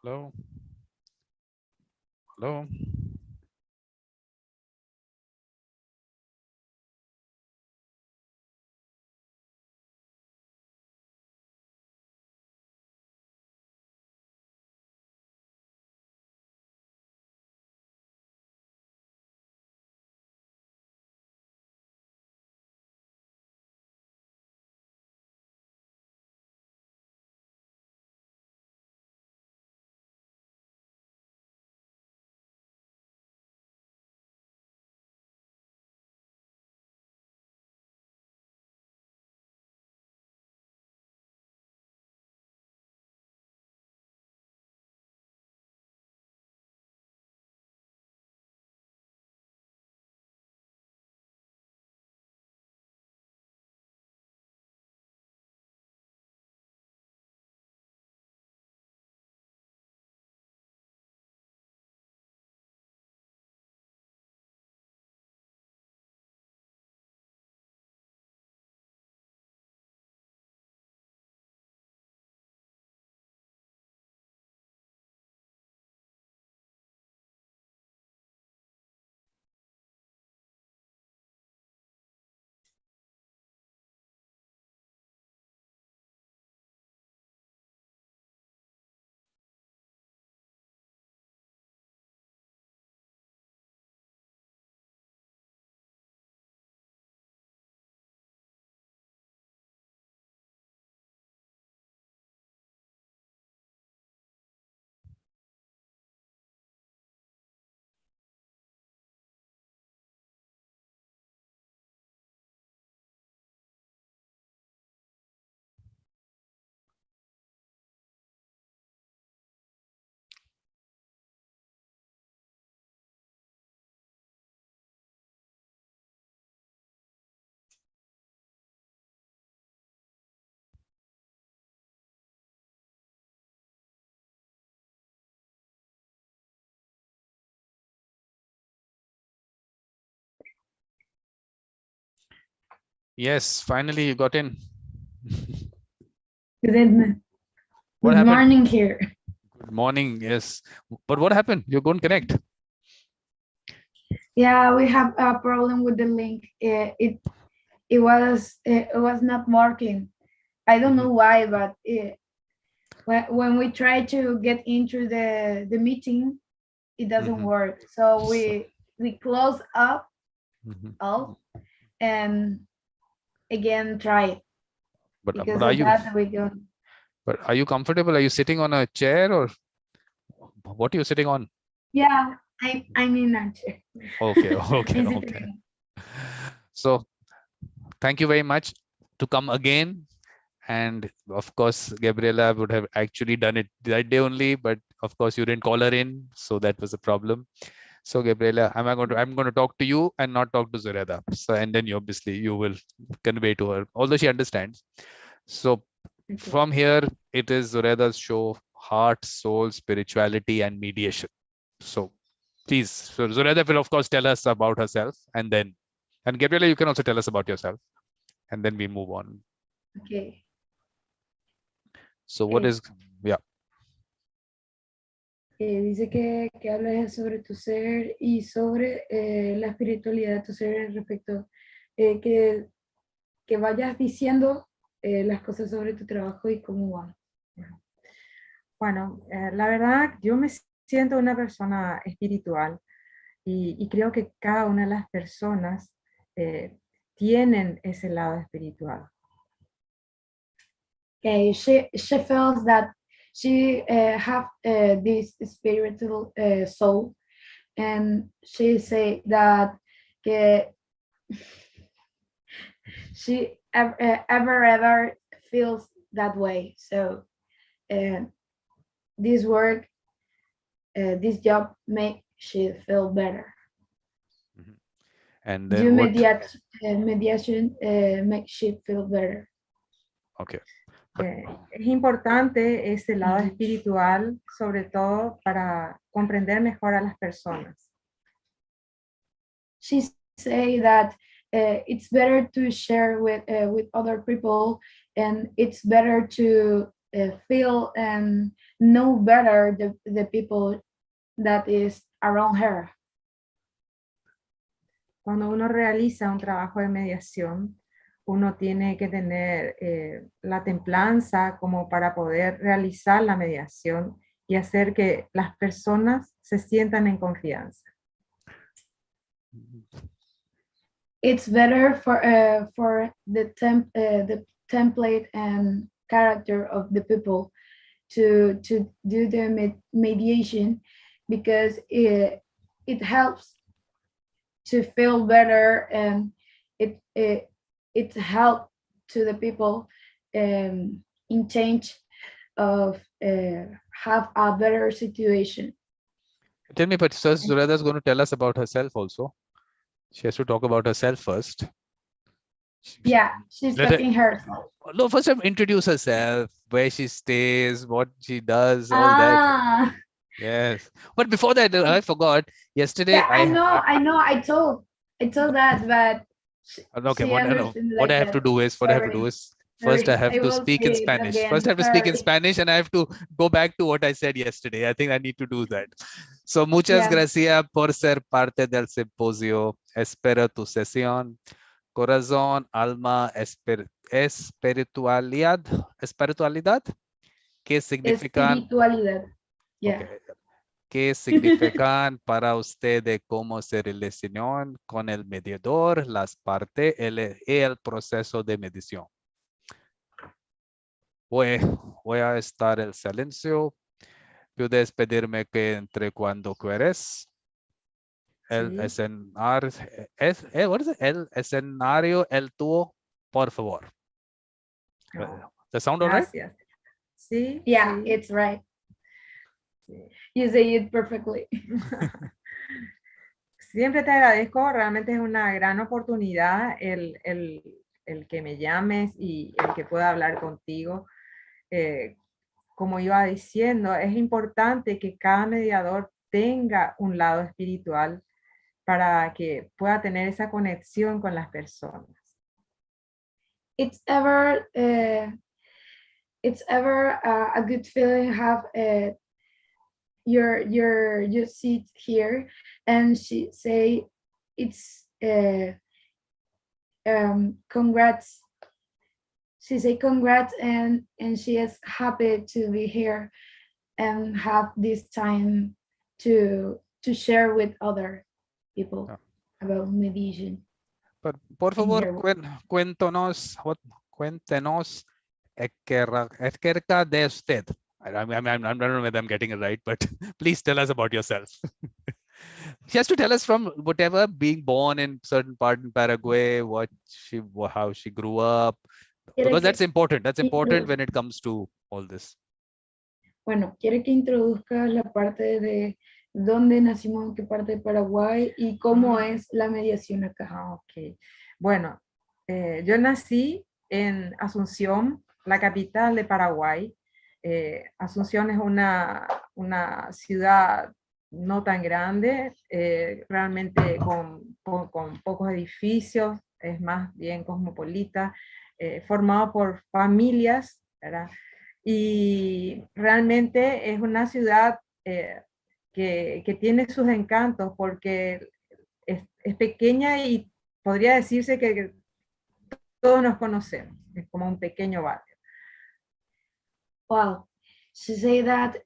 Hello. Hello. Yes, finally you got in. Good What morning happened? here. Good morning. Yes, but what happened? You couldn't connect. Yeah, we have a problem with the link. It was not working. I don't know why, but when we try to get into the meeting, it doesn't work. So we close up all and again try it. Because of that we go. But are you comfortable? Are you sitting on a chair or what are you sitting on? Yeah, I'm in a chair. Okay, okay, okay. So thank you very much to come again. And of course, Gabriela would have actually done it that day only, but of course you didn't call her in, so that was a problem. So Gabriela, I'm going to talk to you and not talk to Zoraida. So and then you will convey to her, although she understands. So from here, it is Zoraida's show, Heart, Soul, Spirituality, and Mediation. So please, so Zoraida will of course tell us about herself, and Gabriela, you can also tell us about yourself, and then we move on. Okay. So what is, yeah. Dice que hables sobre tu ser y sobre la espiritualidad de tu ser respecto, que vayas diciendo las cosas sobre tu trabajo y cómo va. Bueno, la verdad, yo me siento una persona espiritual y creo que cada una de las personas tienen ese lado espiritual. Okay, she feels that she have this spiritual soul, and she say that she ever feels that way. So this work, this job make she feel better. And then what? Mediation makes she feel better. Okay. Es importante ese lado espiritual, sobre todo para comprender mejor a las personas. She say that it's better to share with other people, and it's better to feel and know better the people that is around her. Cuando uno realiza un trabajo de mediación, uno tiene que tener la templanza como para poder realizar la mediación y hacer que las personas se sientan en confianza. It's better for the template and character of the people to do the mediation, because it helps to feel better, and it helps to the people in change of have a better situation. Tell me, but Zoraida is going to tell us about herself also. She has to talk about herself first. Yeah, she's talking herself. No, first have introduce herself, where she stays, what she does, all that. Yes, but before that, I forgot. Yesterday, yeah, I know. I told that, but okay. What I have to do is first I have to speak in Spanish. First I have to speak in Spanish, and I have to go back to what I said yesterday. I think I need to do that. So muchas gracias por ser parte del simposio. Espero tu sesión. Corazón, alma, espiritualidad. ¿Qué significan? Espiritualidad. Yeah. Okay. ¿Qué significan para usted de cómo se relacionan con el mediador, las partes y el proceso de medición? Voy a estar en silencio. Puedes pedirme que entre cuando quieres. El escenario, el escenario, el tuyo, por favor. ¿Te sound all right? Gracias. Sí. Yeah, sí. it's right. You say it perfectly. Siempre te agradezco, realmente es una gran oportunidad el que me llames y el que pueda hablar contigo. Como iba diciendo, es importante que cada mediador tenga un lado espiritual para que pueda tener esa conexión con las personas. It's ever a good feeling have you sit here and she say it's congrats. She say congrats, and she is happy to be here and have this time to share with other people about mediation. Por favor, cuéntenos acerca de usted. I don't know whether I'm getting it right, but please tell us about yourself. She has to tell us from whatever, being born in certain part in Paraguay, how she grew up, because that's important. That's important when it comes to all this. Bueno, quiere que introduzcas la parte de dónde nacimos, en qué parte de Paraguay y cómo es la mediación acá. Ok. Bueno, yo nací en Asunción, la capital de Paraguay. Asunción es una ciudad no tan grande, realmente con pocos edificios, es más bien cosmopolita, formado por familias, ¿verdad? Y realmente es una ciudad que tiene sus encantos porque es pequeña y podría decirse que todos nos conocemos, es como un pequeño barrio. Wow, she said that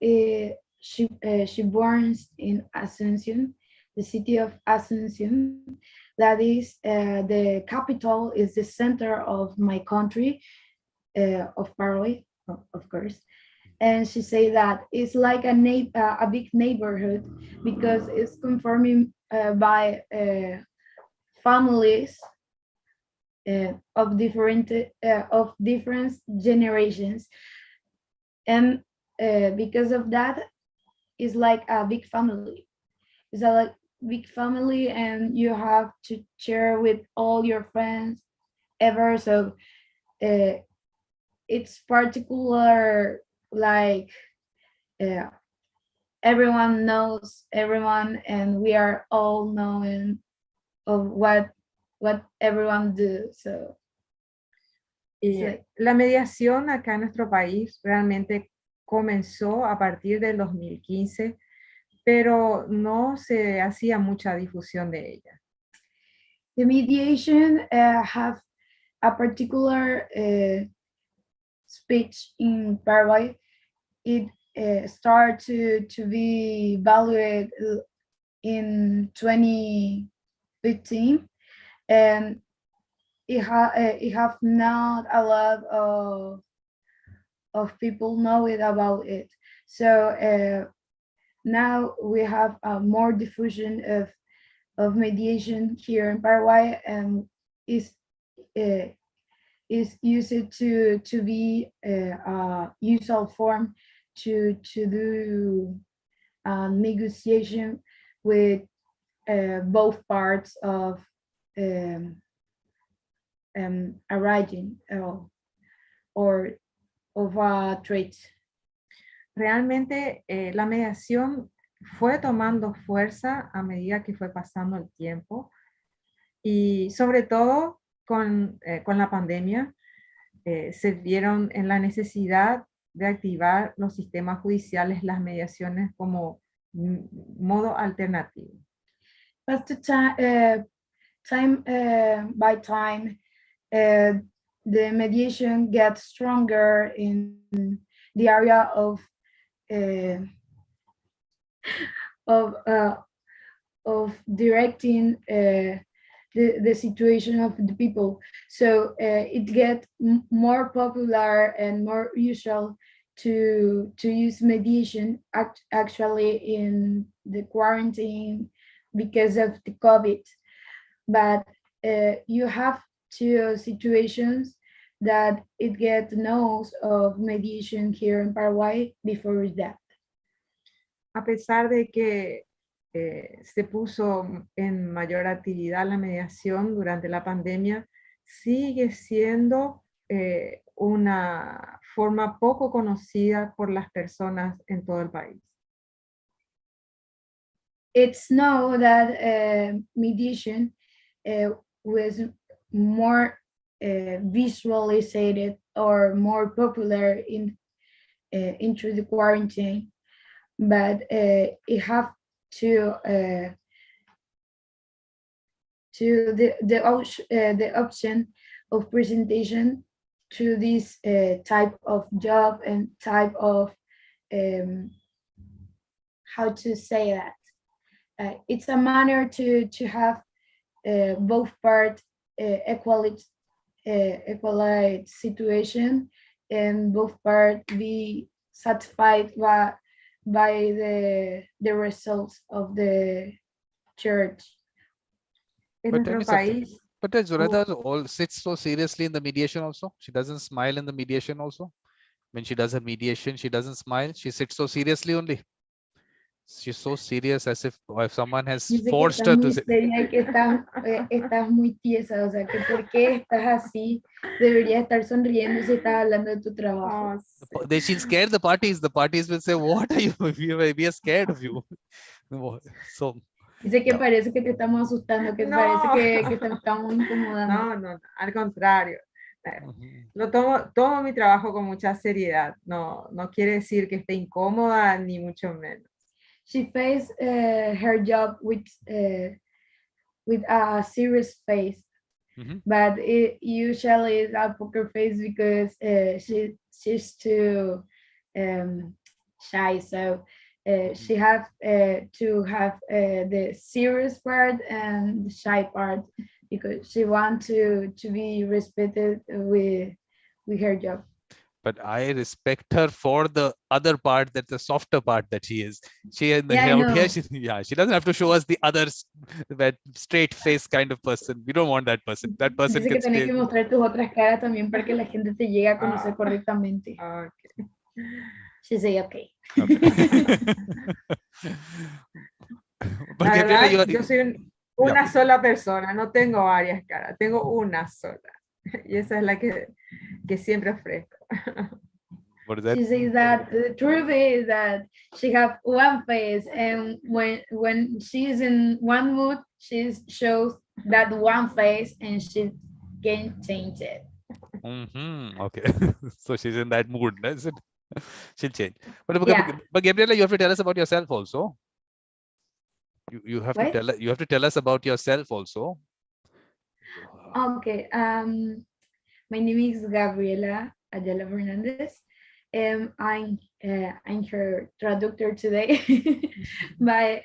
she born in Asunción, the city of Asunción. That is the capital, is the center of my country, of Paraguay, of course. And she said that it's like a big neighborhood because it's conforming by families of different generations. And because of that, it's like a big family. It's a big family, and you have to share with all your friends ever. So it's particular, like everyone knows everyone, and we are all knowing of what everyone do. So La mediación acá en nuestro país realmente comenzó a partir del 2015, pero no se hacía mucha difusión de ella. The mediation have a particular speech in Paraguay. It started to be valued in 2015, and it have not a lot of people know it about it. So now we have more diffusion of mediation here in Paraguay, and is used to be a usual form to do negotiation with both parts of a region or of a trade. Realmente la mediación fue tomando fuerza a medida que fue pasando el tiempo, y sobre todo con la pandemia se vieron en la necesidad de activar los sistemas judiciales, las mediaciones como modo alternativo. But time by time, the mediation gets stronger in the area of directing the situation of the people. So it gets more popular and more usual to use mediation actually in the quarantine because of the COVID. But you have two situations that it gets knows of mediation here in Paraguay before that. A pesar de que se puso en mayor actividad la mediación durante la pandemia, sigue siendo una forma poco conocida por las personas en todo el país. It's known that mediation was more visualized or more popular into the quarantine, but it have to the option of presentation to this type of job and type of how to say that it's a manner to have both parts equalized situation, and both parts be satisfied by the results of the church. En nuestro país. But does Zoraida all sits so seriously in the mediation also? She doesn't smile in the mediation also? When she does her mediation, she doesn't smile. She sits so seriously only. She's so serious, as if someone has forced her to say. Que estás muy tiesa, o sea, que por qué estás así, deberías estar sonriendo si estás hablando de tu trabajo. She'll scare the parties. The parties will say, "What are you? We are scared of you." So. Dice que parece que te estamos asustando, que parece que te estamos incomodando. No, al contrario. Lo tomo mi trabajo con mucha seriedad. No quiere decir que esté incómoda, ni mucho menos. She faced her job with a serious face, but it usually is a poker face because she's too shy. So she has to have the serious part and the shy part because she wants to be respected with her job. But I respect her for the other part, that's the softer part that she is. She out here, she doesn't have to show us the other that straight face kind of person. We don't want that person. That person can stay. Que mostrar tus otras caras también para que la gente te llegue a conocer correctamente. Okay. She say okay. La verdad, yo soy una sola persona, no tengo varias caras, tengo una sola. Y esa es la que siempre ofrezco. She says that the truth is that she has one face, and when she's in one mood, she shows that one face, and she can change it. Okay. So she's in that mood, is it? She'll change. Yeah. But Gabriela, you have to tell us about yourself also. You have to What? tell us about yourself also. Okay. My name is Gabriela Ayala Fernandez. I'm her traductor today, but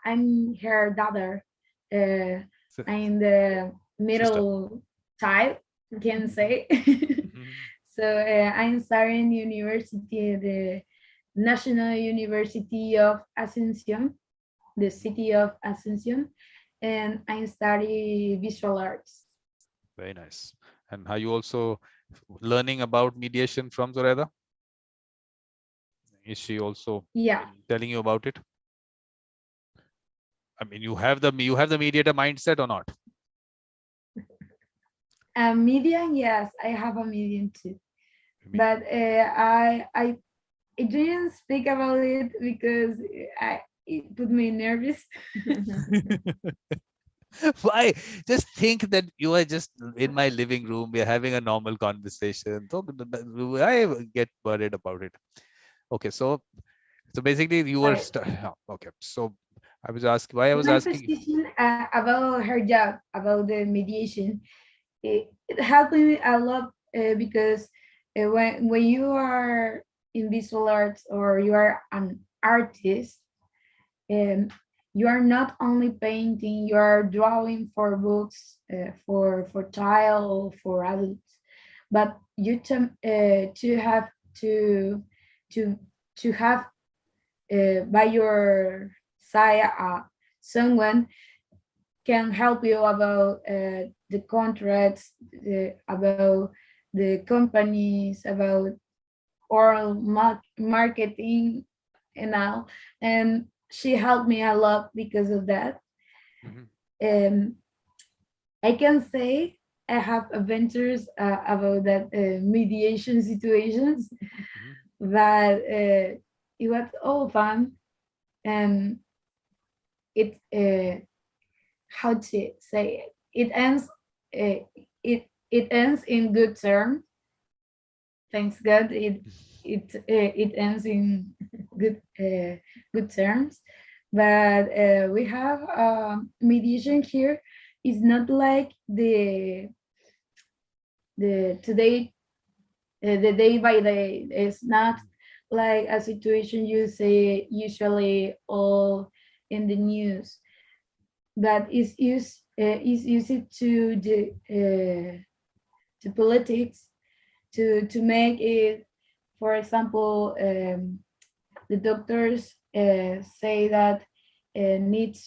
I'm her daughter. I'm the Sister. middle child, can say. So I'm studying university, the National University of Asunción, the city of Asunción, and I study visual arts. Very nice. And are you also learning about mediation from Zoraida? Is she also telling you about it? I mean, you have the mediator mindset or not? Medium, yes, I have a medium too, but I didn't speak about it because it put me nervous. Why? Just think that you are just in my living room. We're having a normal conversation. So I get worried about it. Okay, so basically you were okay. So I was asking why I was My asking. position about her job, about the mediation, it helped me a lot because when you are in visual arts or you are an artist, you are not only painting, you are drawing for books, for child, for adults, but you to have to to have by your side someone can help you about the contracts, about the companies, about oral marketing and all. And she helped me a lot because of that. I can say I have adventures about that mediation situations, but it was all fun, and it how to say it ends it ends in good terms. Thanks God, it ends in good terms. But we have mediation here. It's not like the today the day by day. It's not like a situation you say usually all in the news, but it's used to the to politics to make it. For example, the doctors say that needs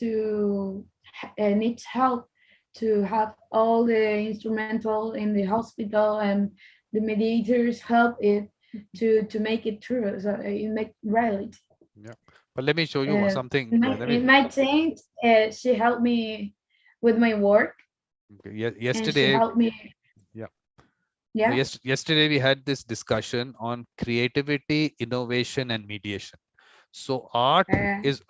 help to have all the instrumental in the hospital, and the mediators help it to make it true, so it make reality. Yeah, but let me show you something. In my change, she helped me with my work. Yesterday, and she helped me. Yeah. Yesterday we had this discussion on creativity, innovation, and mediation. So art is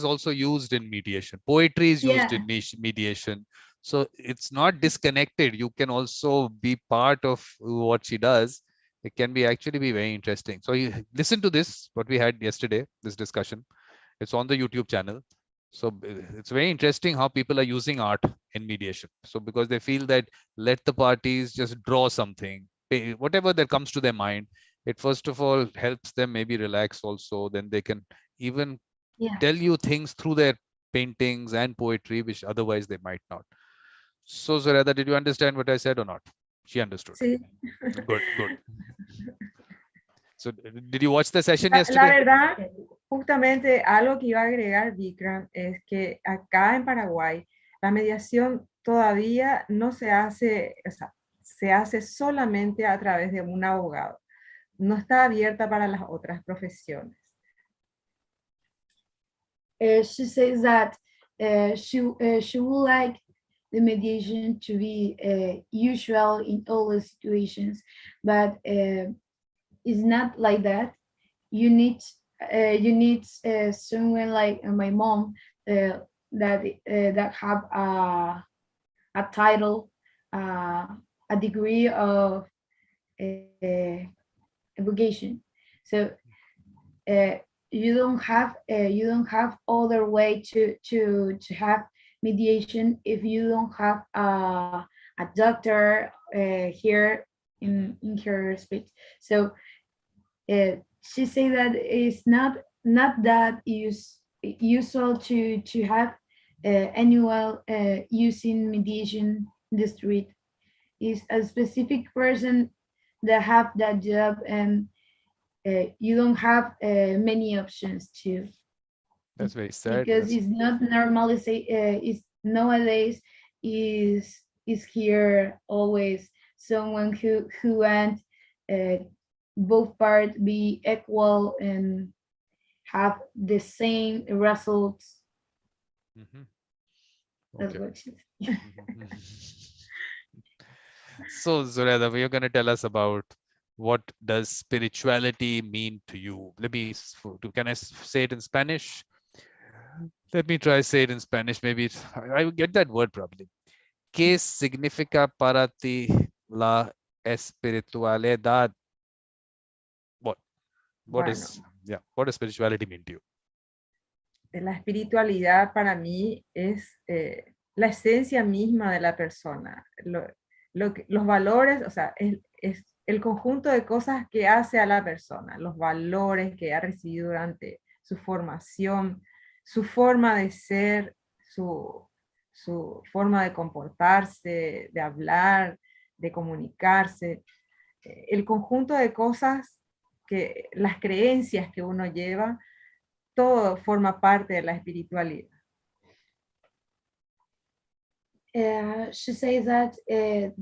also used in mediation. Poetry is used in mediation. So it's not disconnected. You can also be part of what she does. It can be actually be very interesting. So you listen to this, what we had yesterday, this discussion. It's on the YouTube channel. So it's very interesting how people are using art in mediation. So because they feel that let the parties just draw something, whatever that comes to their mind, it first of all helps them maybe relax also. Then they can even tell you things through their paintings and poetry, which otherwise they might not. So Zoraida, did you understand what I said or not? She understood. Sí. Good, good. So did you watch the session yesterday? La verdad, justamente algo que iba a agregar Vikram es que acá en Paraguay la mediación todavía no se hace, o sea, se hace solamente a través de un abogado. No está abierta para las otras profesiones. She says that she would like the mediation to be usual in all the situations, but it's not like that. You need someone like my mom that have a title, a degree of education. So you don't have other way to have mediation if you don't have a doctor here in her speech. So she said that it's not that usual to have anyone using mediation in the street. Is a specific person that have that job, and you don't have many options to, That's very sad. because it's not normally say it's nowadays is here always someone who want uh, both parts be equal and have the same results. Mhm. That's Okay. what she So, Zoraida, you're going to tell us about what does spirituality mean to you? Can I say it in Spanish? Let me try say it in Spanish. Maybe I will get that word probably. ¿Qué significa para ti la espiritualidad? What? What Bueno, is, yeah, what does spirituality mean to you? la espiritualidad para mí es la esencia misma de la persona. Los valores, o sea, es el conjunto de cosas que hace a la persona, los valores que ha recibido durante su formación, su forma de ser, su forma de comportarse, de hablar, de comunicarse, el conjunto de cosas que las creencias que uno lleva, todo forma parte de la espiritualidad. She says that the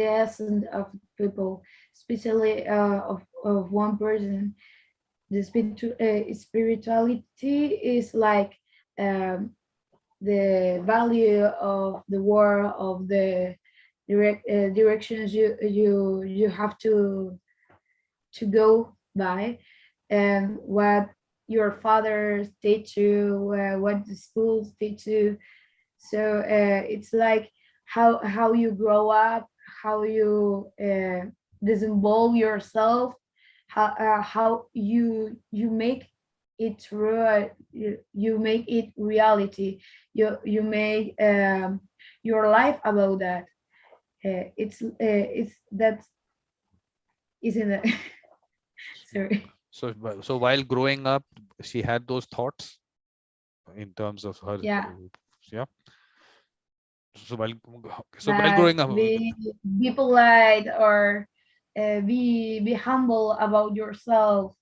essence of people, especially of one person, the spirituality is like the value of the world, of the directions you have to go by, and what your fathers teach you, what the schools teach you. So it's like how you grow up, how you desenvolve yourself, how you make it true, you make it reality, you make your life about that. It's that isn't it? Sorry. So while growing up, she had those thoughts in terms of her. Yeah. Yeah. So while growing up, Be polite, or be humble about yourself.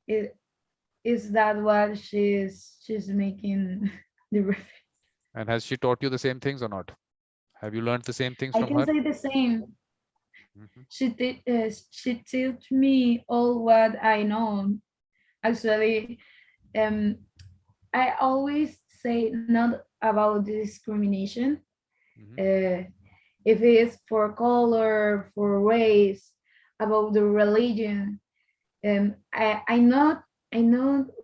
Is that what she's making the reference? and has she taught you the same things or not? Have you learned the same things I from can her? say the same. Mhm. She taught me all what I know. Actually, I always say not about discrimination. Mhm. If it's for color, for race, about the religion. I know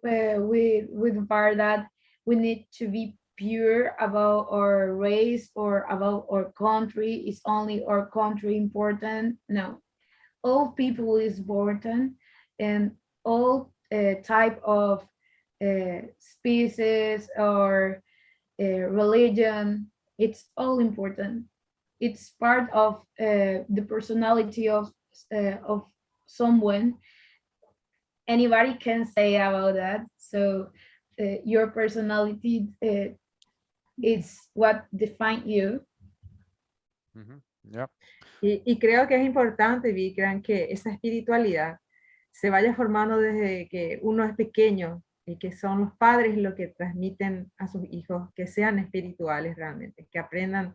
with the part that we need to be pure about our race or about our country. Is only our country important? No, all people is important, and all type of species or religion. It's all important. It's part of the personality of someone. Anybody can say about that. So your personality is what defines you. Mhm. Yeah. Y creo que es importante, Vikram, que esa espiritualidad se vaya formando desde que uno es pequeño y que son los padres los que transmiten a sus hijos que sean espirituales realmente, que aprendan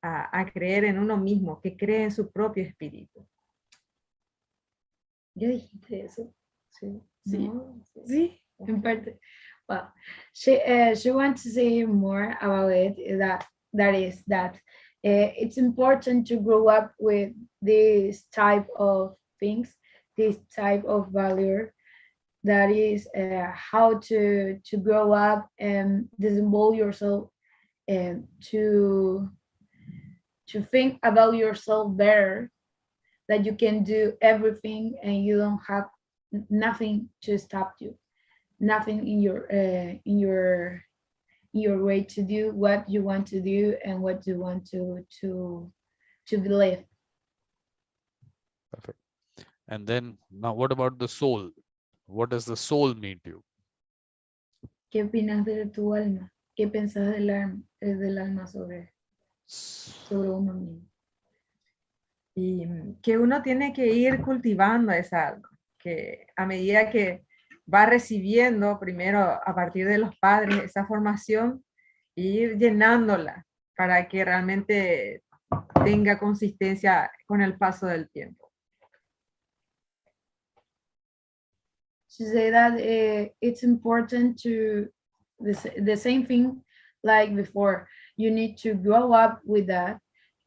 a creer en uno mismo, que creen en su propio espíritu. ¿Ya dijiste eso? Sí. No. Sí, en parte. Well, she wants to say more about it. That it's important to grow up with this type of things, this type of value. That is how to grow up and desenvolve yourself, and to think about yourself better, that you can do everything and you don't have nothing to stop you, nothing in your way to do what you want to do and what you want to believe. Perfect. And then now what about the soul? What does the soul mean to you? ¿Qué opinas de tu alma? ¿Qué pensás del alma sobre uno mismo? Y que uno tiene que ir cultivando esa alma, que a medida que va recibiendo primero a partir de los padres esa formación, ir llenándola para que realmente tenga consistencia con el paso del tiempo. To say that it's important to the same thing like before. You need to grow up with that.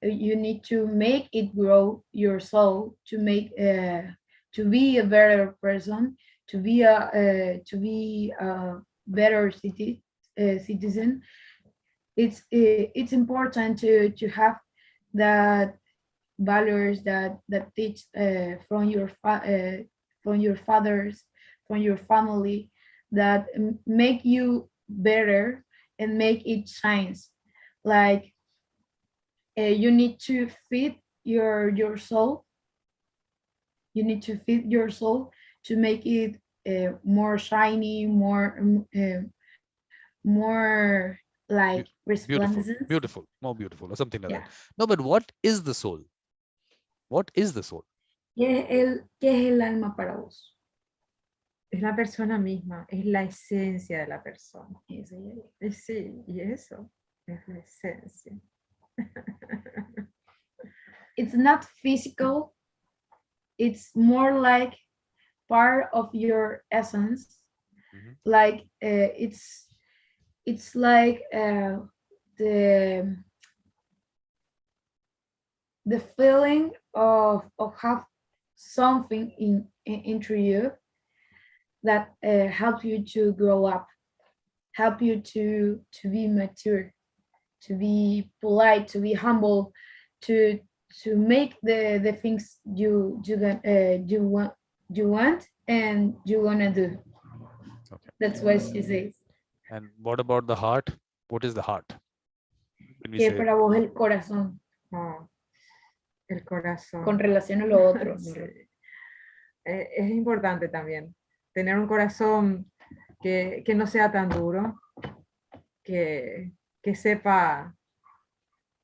You need to make it grow your soul to make to be a better person, to be a better citizen. It's important to have that values that teach from your fathers, from your family, that make you better and make it shines. Like you need to feed your soul. You need to feed your soul to make it more shiny, more like resplendent. Beautiful, more beautiful, or something like that. No, but what is the soul? What is the soul? ¿Qué es el alma para vos? Es la persona misma, es la esencia de la persona. Sí, y eso es la esencia. It's not physical. It's more like part of your essence. Like it's like the feeling of have something into you that help you to grow up, help you to be mature, to be polite, to be humble, to make the things you want and you wanna do. Okay. That's what she says. And what about the heart? What is the heart? ¿Qué para vos el corazón? El corazón. Con relación a lo otro. Sí. Es importante también tener un corazón que no sea tan duro, que sepa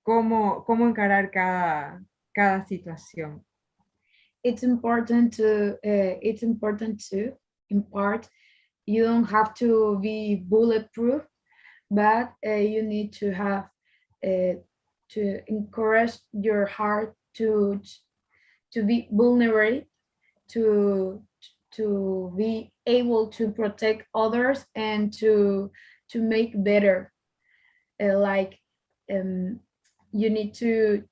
cómo encarar cada situación. It's important to impart. You don't have to be bulletproof, but you need to have to encourage your heart to be vulnerable, to be able to protect others and to make better. You need to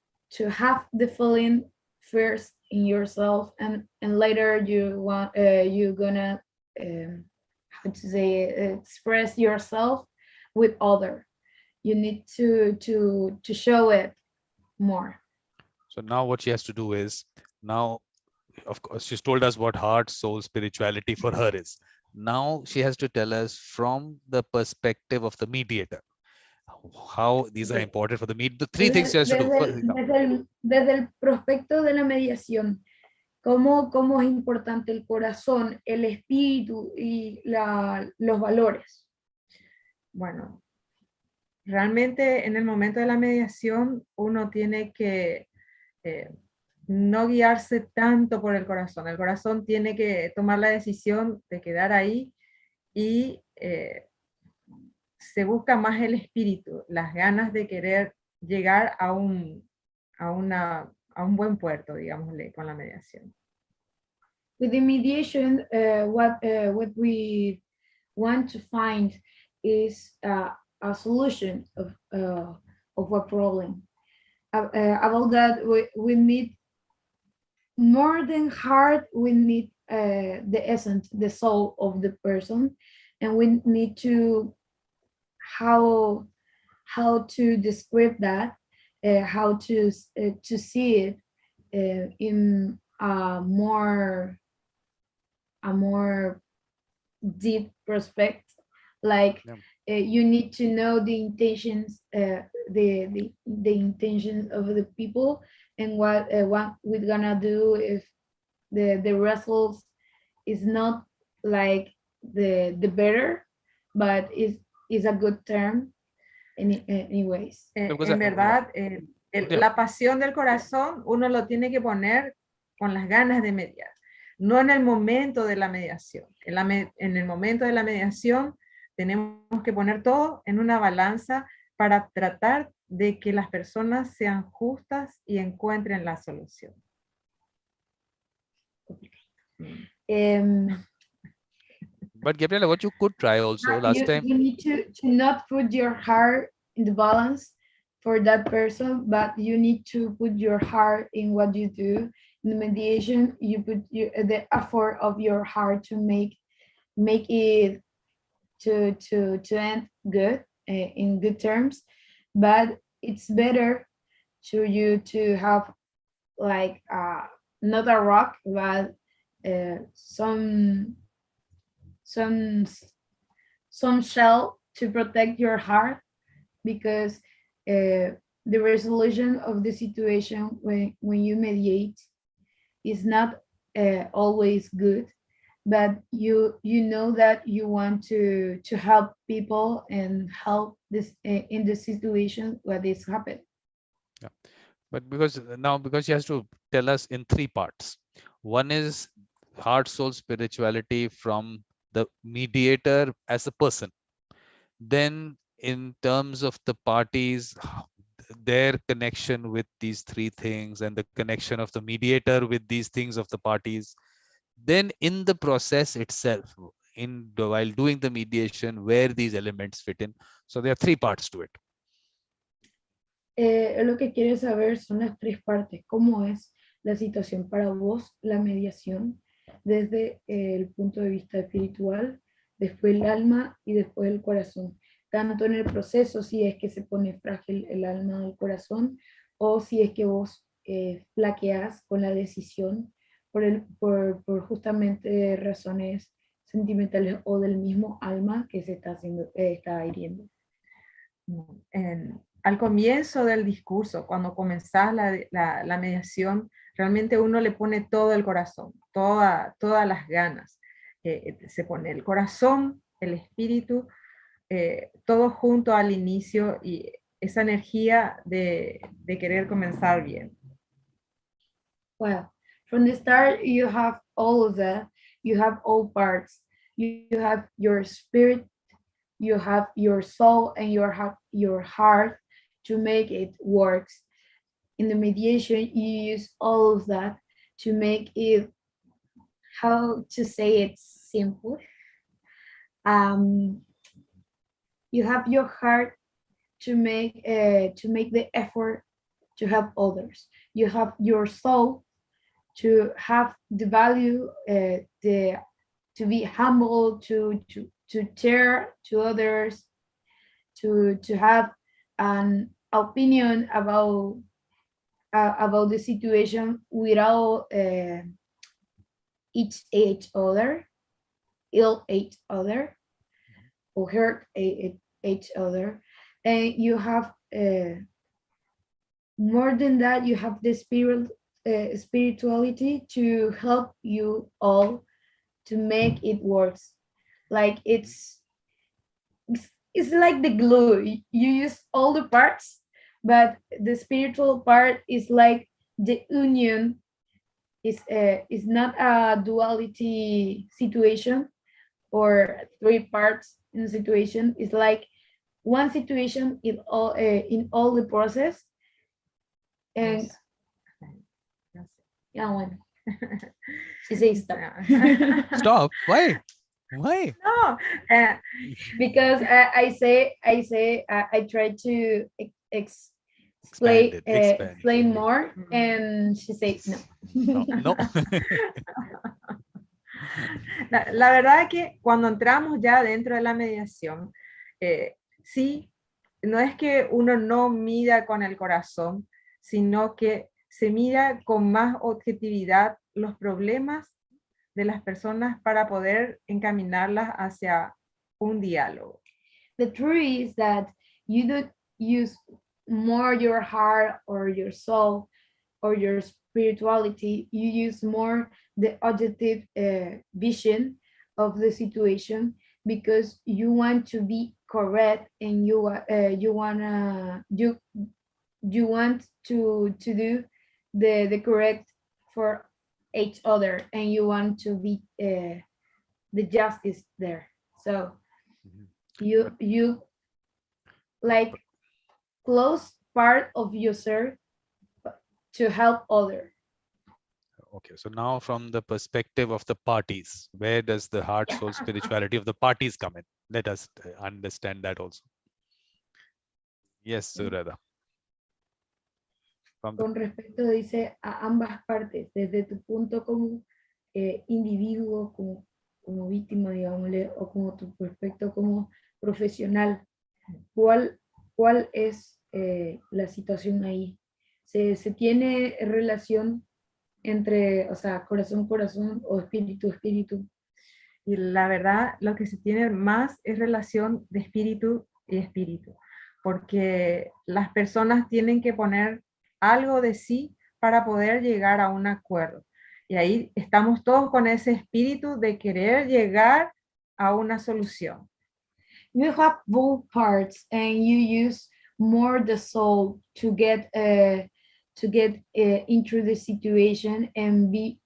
have the feeling first in yourself, and later you're gonna how to say express yourself with other. You need to show it more. So now what she has to do is, now of course she's told us what heart, soul, spirituality for her is. Now she has to tell us from the perspective of the mediator how these are important for the mediator. The three things she has to do. Desde el prospecto de la mediación, cómo es importante el corazón, el espíritu y los valores. Bueno, realmente en el momento de la mediación uno tiene que no guiarse tanto por el corazón. El corazón tiene que tomar la decisión de quedar ahí y se busca más el espíritu, las ganas de querer llegar a un buen puerto, digámosle, con la mediación. With the mediation, what we want to find is a solution of a problem. About that, we need more than heart. We need the essence, the soul of the person, and we need to how to describe that, how to see it in a more deep prospect, like you need to know the intentions, the intentions of the people, and what we're gonna do if the results is not like the better, but is a good term anyways. En verdad, la pasión del corazón uno lo tiene que poner con las ganas de mediar, no en el momento de la mediación. En el momento de la mediación tenemos que poner todo en una balanza para tratar de que las personas sean justas y encuentren la solución. But Gabriela, what you could try also last time. You need to not put your heart in the balance for that person, but you need to put your heart in what you do. In the mediation, you put the effort of your heart to make it to end good, in good terms. But it's better to you to have like not a rock, but some shell to protect your heart, because the resolution of the situation when you mediate is not always good, but you know that you want to help people and help this in the situation where this happened. Yeah, but because she has to tell us in three parts. One is heart, soul, spirituality from the mediator as a person. Then in terms of the parties, their connection with these three things and the connection of the mediator with these things of the parties. Then in the process itself, while doing the mediation, where these elements fit in. So there are three parts to it. Lo que quiere saber son las tres partes. ¿Cómo es la situación para vos, la mediación, desde el punto de vista espiritual, después el alma y después el corazón? Tanto en el proceso, si es que se pone frágil el alma o el corazón, o si es que vos flaqueás con la decisión por justamente razones sentimentales o del mismo alma que se está hiriendo. Al comienzo del discurso, cuando comenzás la mediación, realmente uno le pone todo el corazón, todas las ganas. Se pone el corazón, el espíritu, todo junto al inicio, y esa energía de querer comenzar bien. Well, from the start, you have all of that. You have all parts. You have your spirit, you have your soul, and you have your heart to make it work. In the mediation, you use all of that to make it, how to say it simple. You have your heart to make the effort to help others. You have your soul to have the value, to be humble, to share to others, to have an opinion about the situation without each other, ill each other, or hurt each other. And you have more than that, you have the spirituality to help you all to make it work. Like it's like the glue. You use all the parts, but the spiritual part is like the union. Is not a duality situation or three parts in a situation. It's like one situation in all the process. And yes. yeah, one. She says stop. Stop. Why? No, because I try to explain more, and she says no. No. La verdad es que cuando entramos ya dentro de la mediación, sí, no es que uno no mida con el corazón, sino que se mira con más objetividad los problemas de las personas para poder encaminarlas hacia un diálogo. The truth is that you don't use more your heart or your soul or your spirituality. You use more the objective vision of the situation because you want to be correct and you want to do the correct for each other, and you want to be the justice there. So you like close part of yourself to help other. Okay, so now from the perspective of the parties, where does the heart, soul, spirituality of the parties come in? Let us understand that also. Yes, Zoraida. Con respecto, dice, a ambas partes, desde tu punto como individuo, como víctima, digámosle, o como tu perspectiva como profesional, ¿cuál es la situación ahí? ¿Se tiene relación entre, o sea, corazón, corazón o espíritu, espíritu? Y la verdad, lo que se tiene más es relación de espíritu y espíritu, porque las personas tienen que poner algo de sí para poder llegar a un acuerdo. Y ahí estamos todos con ese espíritu de querer llegar a una solución. You have both parts and you use more the soul to get into the situation and be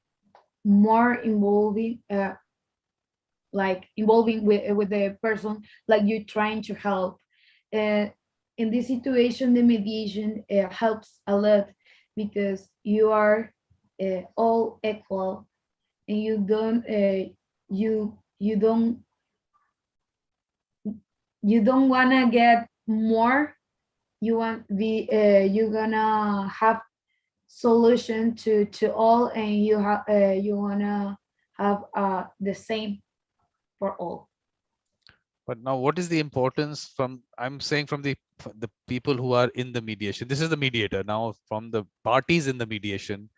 more involving with the person like you're trying to help. In this situation, the mediation helps a lot because you are all equal and you don't wanna get more. You want you're gonna have solution to all, and you wanna have the same for all. But now, what is the importance from, I'm saying from the people who are in the mediation? This is the mediator. Now, from the parties in the mediation,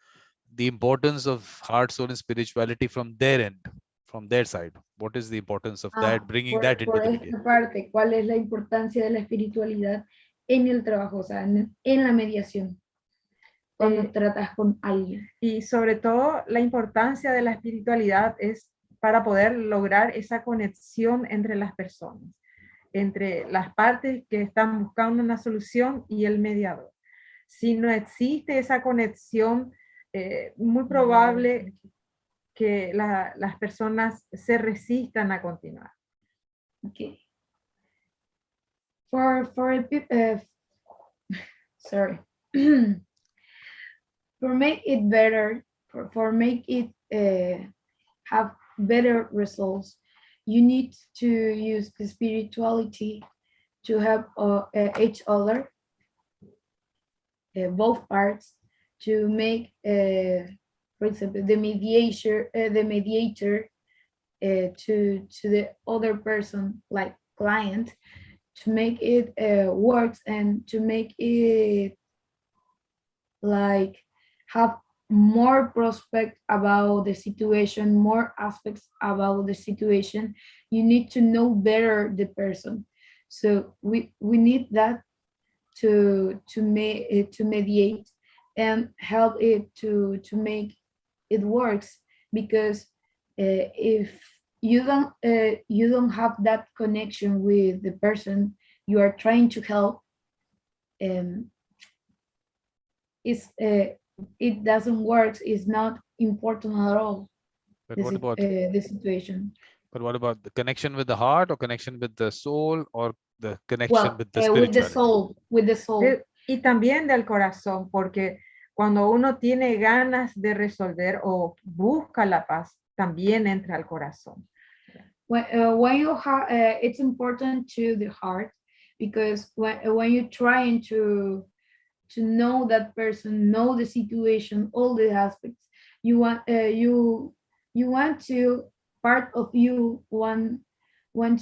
the importance of heart, soul, and spirituality from their end, from their side. What is the importance of that, bringing that into the mediation? Parte, ¿cuál es la importancia de la espiritualidad en el trabajo, o sea, en la mediación? Cuando tratas con alguien. Y sobre todo, la importancia de la espiritualidad es para poder lograr esa conexión entre las personas, entre las partes que están buscando una solución y el mediador. Si no existe esa conexión, muy probable que las personas se resistan a continuar. Okay. Sorry. For make it better, for make it have better results, you need to use the spirituality to help each other, both parts, to make, for example, the mediator to the other person, like client, to make it works and to make it like have more prospect about the situation, more aspects about the situation. You need to know better the person. So we need that to mediate and help it to make it works, because if you don't have that connection with the person you are trying to help, it doesn't work. It's not important at all. But what about the situation? But what about the connection with the heart, or connection with the soul, or the connection with the spirituality? With the soul. Y también del corazón, porque cuando uno tiene ganas de resolver o busca la paz, también entra al corazón. When you have, it's important to the heart, because when you're trying to know that person, know the situation, all the aspects, you want to, part of you want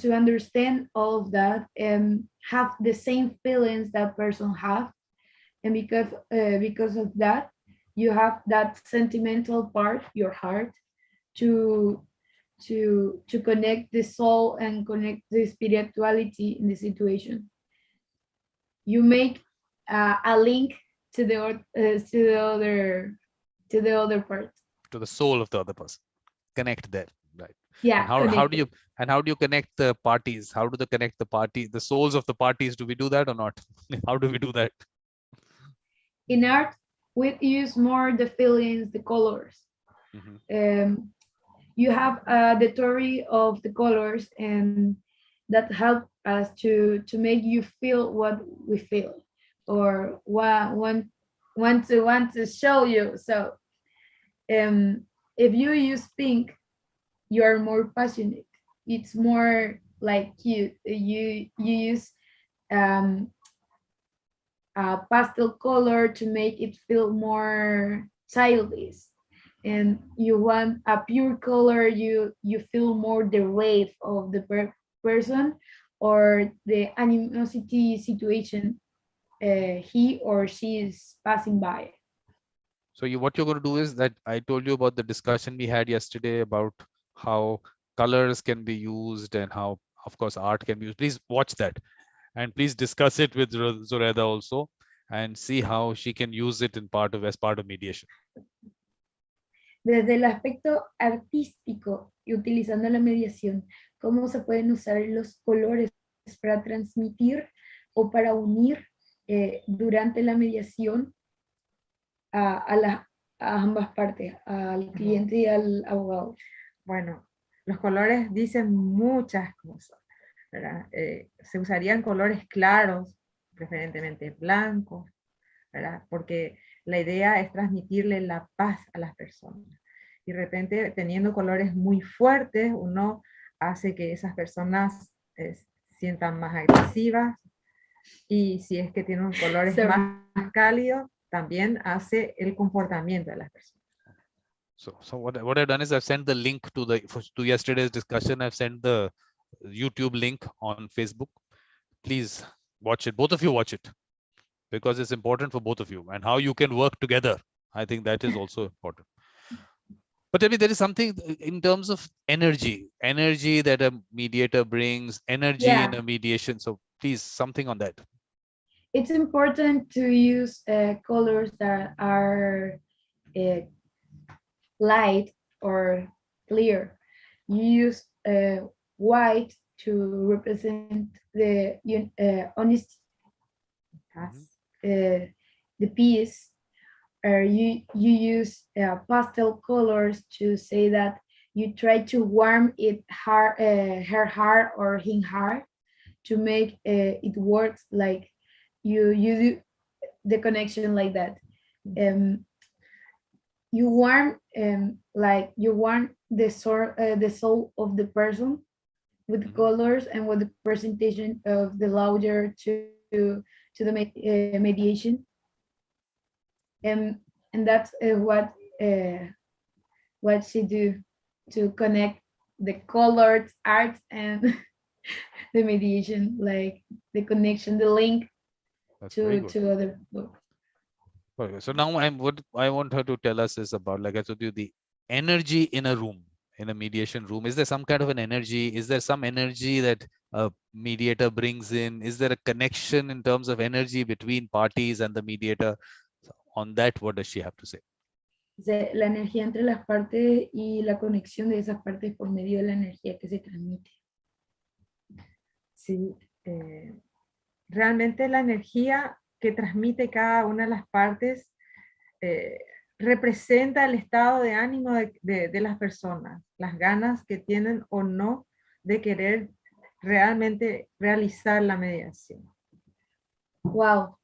to understand all of that and have the same feelings that person have, and because of that, you have that sentimental part, your heart, to connect the soul and connect the spirituality in the situation. You make a link to the other part. To the soul of the other person. Connect there, right? Yeah. And how do you connect the parties? How do they connect the souls of the parties? Do we do that or not? How do we do that? In art, we use more the feelings, the colors. You have the theory of the colors, and that help us to make you feel what we feel, or want to show you. So if you use pink, you are more passionate. It's more like cute. You use a pastel color to make it feel more childish, and you want a pure color, you feel more the wave of the person or the animosity situation he or she is passing by. So what you're going to do is that I told you about the discussion we had yesterday about how colors can be used and how, of course, art can be used. Please watch that and please discuss it with Zoraida also and see how she can use it as part of mediation. Desde el aspecto artístico y utilizando la mediación, ¿cómo se pueden usar los colores para transmitir o para unir durante la mediación a ambas partes, al cliente y al abogado? Bueno, los colores dicen muchas cosas, ¿verdad? Se usarían colores claros, preferentemente blancos, ¿verdad? Porque la idea es transmitirle la paz a las personas. Y de repente, teniendo colores muy fuertes, uno hace que esas personas sientan más agresivas. Y si es que tienen colores más cálidos, también hace el comportamiento de las personas. So what I've done is I've sent the link to yesterday's discussion. I've sent the YouTube link on Facebook. Please watch it. Both of you watch it, because it's important for both of you, and how you can work together. I think that is also important. But I mean, there is something in terms of energy that a mediator brings, energy in a mediation. So please, something on that. It's important to use colors that are light or clear. You use white to represent the honesty, the peace. Or you use pastel colors to say that you try to warm her heart or his heart to make it works, like you do the connection like that. You warm the soul of the person with the colors and with the presentation of the louder to the mediation. And that's what she do to connect the colored art and the mediation, like the connection, the link to other books. Okay, so now what I want her to tell us is about, like I told you, the energy in a room, in a mediation room. Is there some kind of an energy? Is there some energy that a mediator brings in? Is there a connection in terms of energy between parties and the mediator? On that, what does she have to say? La energía entre las partes y la conexión de esas partes por medio de la energía que se transmite. Sí, realmente la energía que transmite cada una de las partes representa el estado de ánimo de las personas, las ganas que tienen o no de querer realmente realizar la mediación. Wow,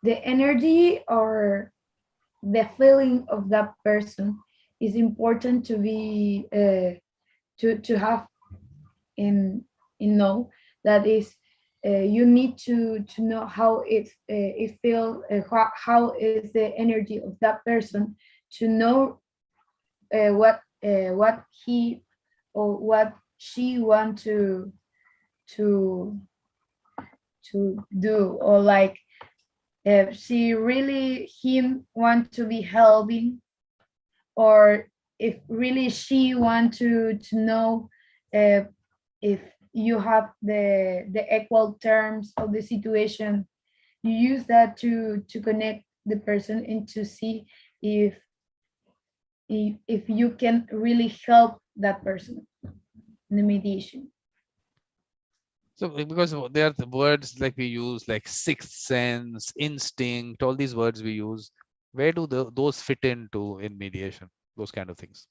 the energy or the feeling of that person is important to be to have in know. That is, you need to know how it feels, how is the energy of that person, to know what he or what she want to do, or like if she really him want to be helping, or if really she want to know if you have the equal terms of the situation. You use that to connect the person and to see if you can really help that person in the mediation. So because there are the words like we use, like sixth sense, instinct, all these words we use, where do those fit into in mediation? Those kind of things.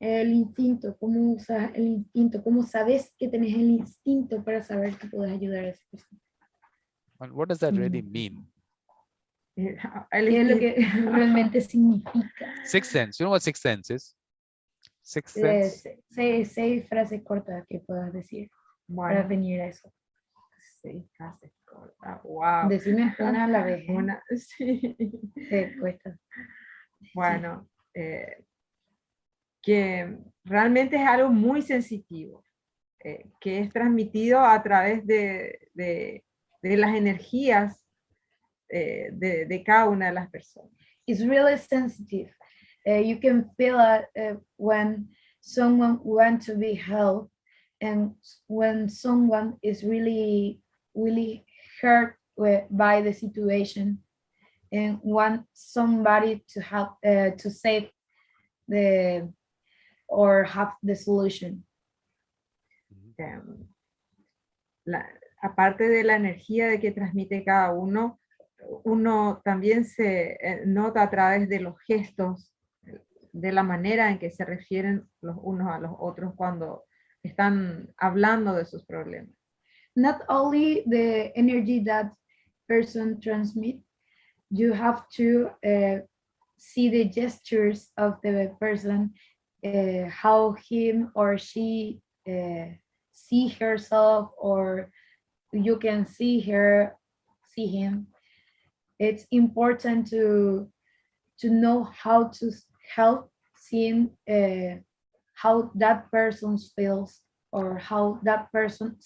El instinto, ¿cómo usas el instinto? ¿Cómo sabes que tenés el instinto para saber que puedes ayudar a esa persona? And what does that really mean? ¿Qué es lo que realmente significa? Sixth sense. You know what sixth sense is? Sixth sense. Seis frases cortas que puedas decir para venir a eso. 6 frases cortas. Wow. Decime una a la vez. Una, sí. Te cuesta. Bueno, que realmente es algo muy sensitivo, que es transmitido a través de las energías de cada una de las personas. It's really sensitive. You can feel it when someone wants to be helped, and when someone is really hurt by the situation and want somebody to help to save or have the solution. Aparte de la energía de que transmite cada uno, uno también se nota a través de los gestos, de la manera en que se refieren los unos a los otros cuando están hablando de sus problemas. Not only the energy that person transmit, you have to see the gestures of the person, how him or she see herself, or you can see him. It's important to know how to help seeing how that person feels, or how that person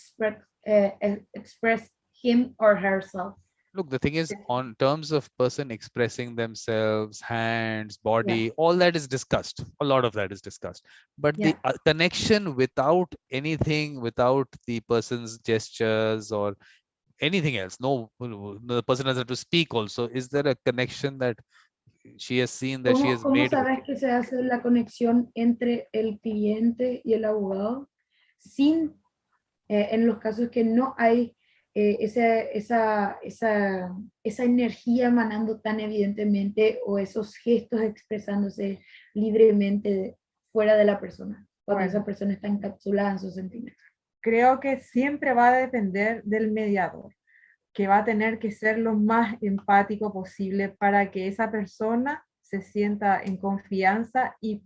express him or herself. Look, the thing is, on terms of person expressing themselves, hands, body, all that is discussed. A lot of that is discussed. But the connection without anything, without the person's gestures or anything else, no, the person doesn't have to speak also. Is there a connection that she has seen, that she has ¿Cómo made? sabes que se hace la conexión entre el cliente y el abogado sin, en los casos que no hay esa energía emanando tan evidentemente, o esos gestos expresándose libremente fuera de la persona, cuando esa persona está encapsulada en sus sentimientos? Creo que siempre va a depender del mediador, que va a tener que ser lo más empático posible para que esa persona se sienta en confianza y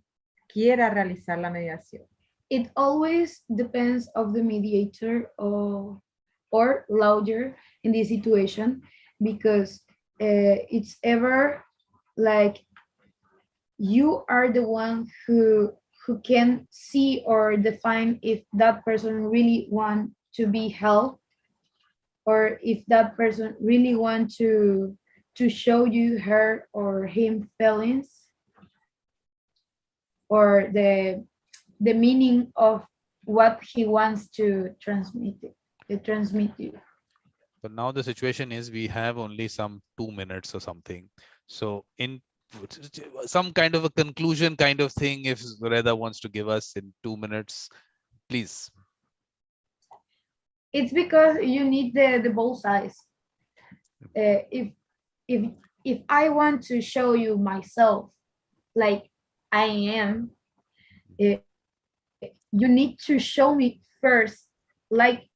quiera realizar la mediación. It always depends of the mediator or lawyer in this situation, because it's ever like you are the one who can see or define if that person really want to be helped, or if that person really want to show you her or him feelings, or the meaning of what he wants to transmit you. But now the situation is we have only some 2 minutes or something. So in some kind of a conclusion kind of thing, if Zoraida wants to give us in 2 minutes, please. It's because you need the both sides. If I want to show you myself like I am, you need to show me first, like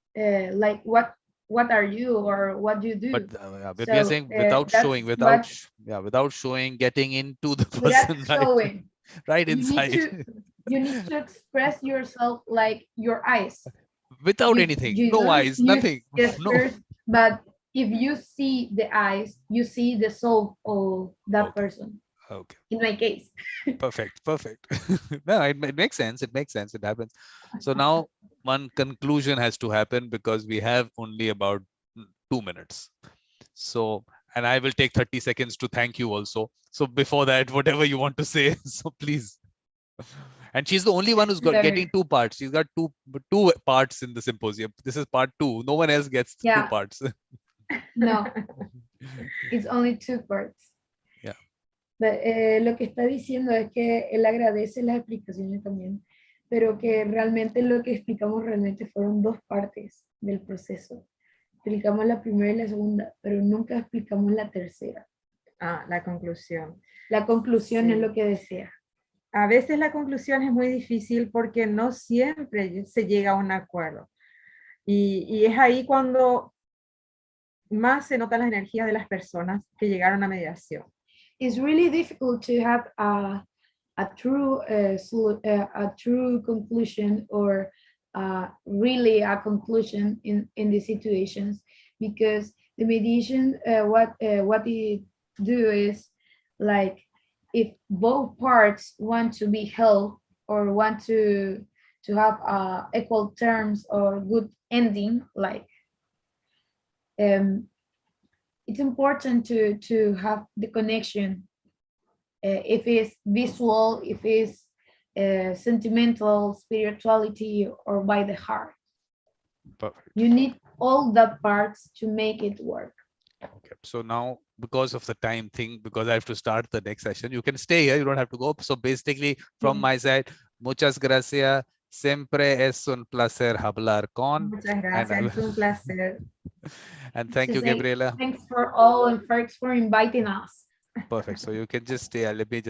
what are you or what do you do. But we are saying without showing, without showing, getting into the person, showing. right inside. You need to express yourself like your eyes. Without anything, no eyes, nothing. No. But if you see the eyes, you see the soul of that person. Okay. In my case. Perfect. No, it makes sense. It makes sense. It happens. So now one conclusion has to happen because we have only about 2 minutes. So, and I will take 30 seconds to thank you also. So before that, whatever you want to say, so please. And she's the only one who's got getting 2 parts. She's got two parts in the symposium. This is part 2. No one else gets 2 parts. No, it's only 2 parts. Yeah. Lo que está diciendo es que él agradece las explicaciones también, pero que realmente lo que explicamos realmente fueron 2 partes del proceso. Explicamos la primera y la segunda, pero nunca explicamos la tercera. Ah, la conclusión. La conclusión Sí. es lo que decía. A veces la conclusión es muy difícil porque no siempre se llega a un acuerdo. Y es ahí cuando más se notan las energías de las personas que llegaron a mediación. It's really difficult to have a true conclusion or really a conclusion in the situations, because the mediation what it do is, like, if both parts want to be held or want to have equal terms or good ending, like it's important to have the connection, if it's visual, if it's sentimental, spirituality, or by the heart. Perfect. You need all the parts to make it work. Okay, so now because of the time thing, because I have to start the next session, you can stay here, you don't have to go. So basically from my side, muchas gracias. Siempre es un placer hablar con. Muchas gracias, es un placer. And thank you, Gabriela. Thanks for all, and thanks for inviting us. Perfect. So you can just stay. Let me just